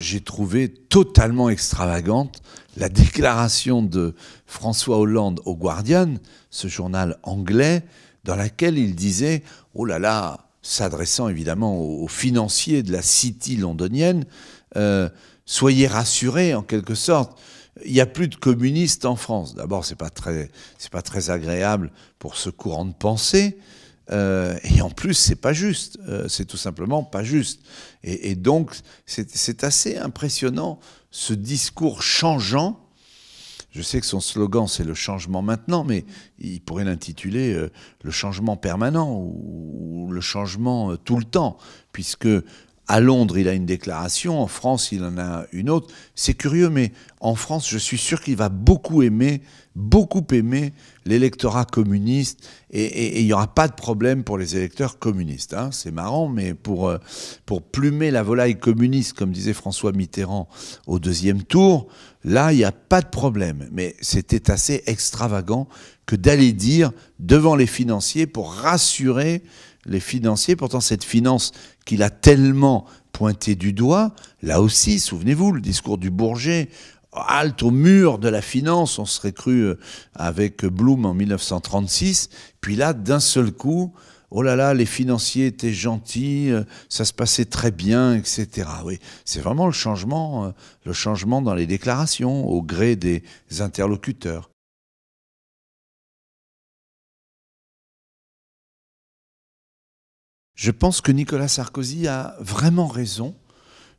j'ai trouvé totalement extravagante la déclaration de François Hollande au Guardian, ce journal anglais, dans laquelle il disait « Oh là là », s'adressant évidemment aux financiers de la City londonienne, soyez rassurés en quelque sorte, il n'y a plus de communistes en France. D'abord, c'est pas très agréable pour ce courant de pensée, et en plus, c'est pas juste. C'est tout simplement pas juste. Et donc, c'est assez impressionnant ce discours changeant. Je sais que son slogan, c'est le changement maintenant, mais il pourrait l'intituler le changement permanent ou le changement tout le temps, puisque à Londres, il a une déclaration, en France, il en a une autre. C'est curieux, mais en France, je suis sûr qu'il va beaucoup aimer l'électorat communiste, et il n'y aura pas de problème pour les électeurs communistes. Hein. C'est marrant, mais pour plumer la volaille communiste, comme disait François Mitterrand au deuxième tour, là, il n'y a pas de problème. Mais c'était assez extravagant que d'aller dire devant les financiers pour rassurer les financiers. Pourtant, cette finance qu'il a tellement pointée du doigt, là aussi, souvenez-vous, le discours du Bourget, halte au mur de la finance, on serait cru avec Blum en 1936, puis là, d'un seul coup, oh là là, les financiers étaient gentils, ça se passait très bien, etc. Oui, c'est vraiment le changement dans les déclarations, au gré des interlocuteurs. Je pense que Nicolas Sarkozy a vraiment raison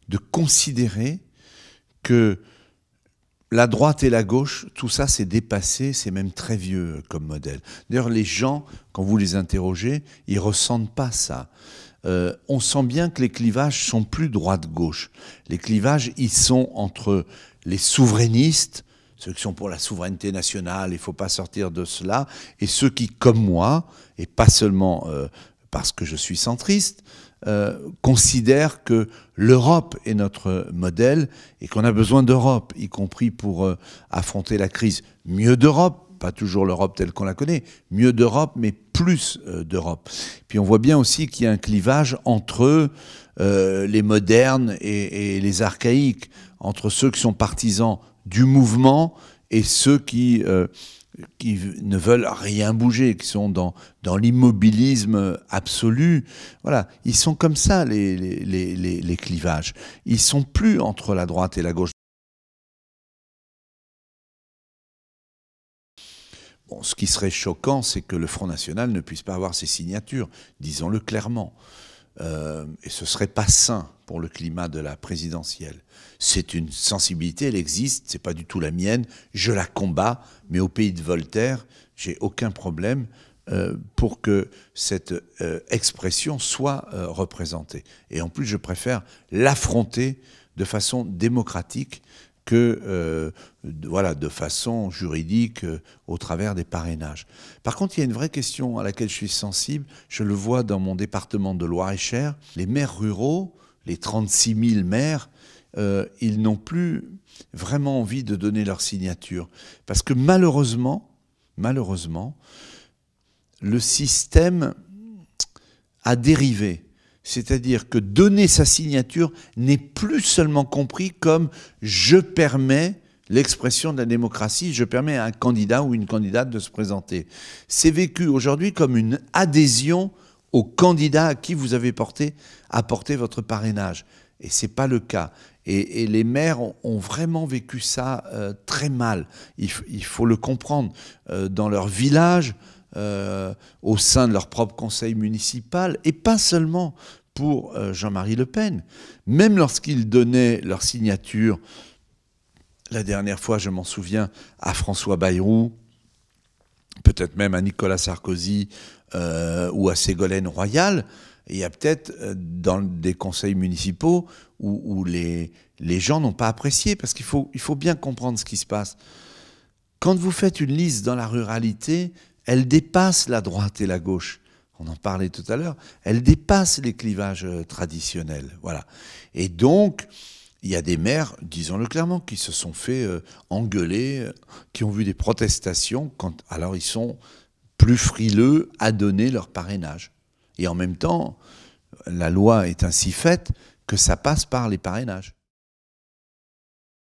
de considérer que la droite et la gauche, tout ça c'est dépassé, c'est même très vieux comme modèle. D'ailleurs, les gens, quand vous les interrogez, ils ressentent pas ça. On sent bien que les clivages sont plus droite-gauche. Les clivages, ils sont entre les souverainistes, ceux qui sont pour la souveraineté nationale, il ne faut pas sortir de cela, et ceux qui, comme moi, et pas seulement parce que je suis centriste, considèrent que l'Europe est notre modèle et qu'on a besoin d'Europe, y compris pour affronter la crise. Mieux d'Europe, pas toujours l'Europe telle qu'on la connaît, mieux d'Europe, mais plus d'Europe. Puis on voit bien aussi qu'il y a un clivage entre les modernes et les archaïques, entre ceux qui sont partisans du mouvement et ceux qui ne veulent rien bouger, qui sont dans l'immobilisme absolu. Voilà, ils sont comme ça, les clivages. Ils sont plus entre la droite et la gauche. Bon, ce qui serait choquant, c'est que le Front National ne puisse pas avoir ses signatures, disons-le clairement. Et ce serait pas sain pour le climat de la présidentielle. C'est une sensibilité, elle existe, c'est pas du tout la mienne, je la combats, mais au pays de Voltaire, j'ai aucun problème pour que cette expression soit représentée. Et en plus, je préfère l'affronter de façon démocratique que voilà, de façon juridique au travers des parrainages. Par contre, il y a une vraie question à laquelle je suis sensible. Je le vois dans mon département de Loir-et-Cher. Les maires ruraux, les 36 000 maires, ils n'ont plus vraiment envie de donner leur signature. Parce que malheureusement, le système a dérivé. C'est-à-dire que donner sa signature n'est plus seulement compris comme « je permets l'expression de la démocratie, je permets à un candidat ou une candidate de se présenter ». C'est vécu aujourd'hui comme une adhésion au candidat à qui vous avez apporté votre parrainage. Et ce n'est pas le cas. Et les maires ont vraiment vécu ça très mal. Il faut le comprendre. Dans leur village, au sein de leur propre conseil municipal, et pas seulement pour Jean-Marie Le Pen. Même lorsqu'ils donnaient leur signature, la dernière fois, je m'en souviens, à François Bayrou, peut-être même à Nicolas Sarkozy ou à Ségolène Royal, il y a peut-être dans des conseils municipaux où les gens n'ont pas apprécié, parce qu'il faut bien comprendre ce qui se passe. Quand vous faites une liste dans la ruralité, elle dépasse la droite et la gauche. On en parlait tout à l'heure. Elle dépasse les clivages traditionnels. Voilà. Et donc, il y a des maires, disons-le clairement, qui se sont fait engueuler, qui ont vu des protestations, alors ils sont plus frileux à donner leur parrainage. Et en même temps, la loi est ainsi faite que ça passe par les parrainages.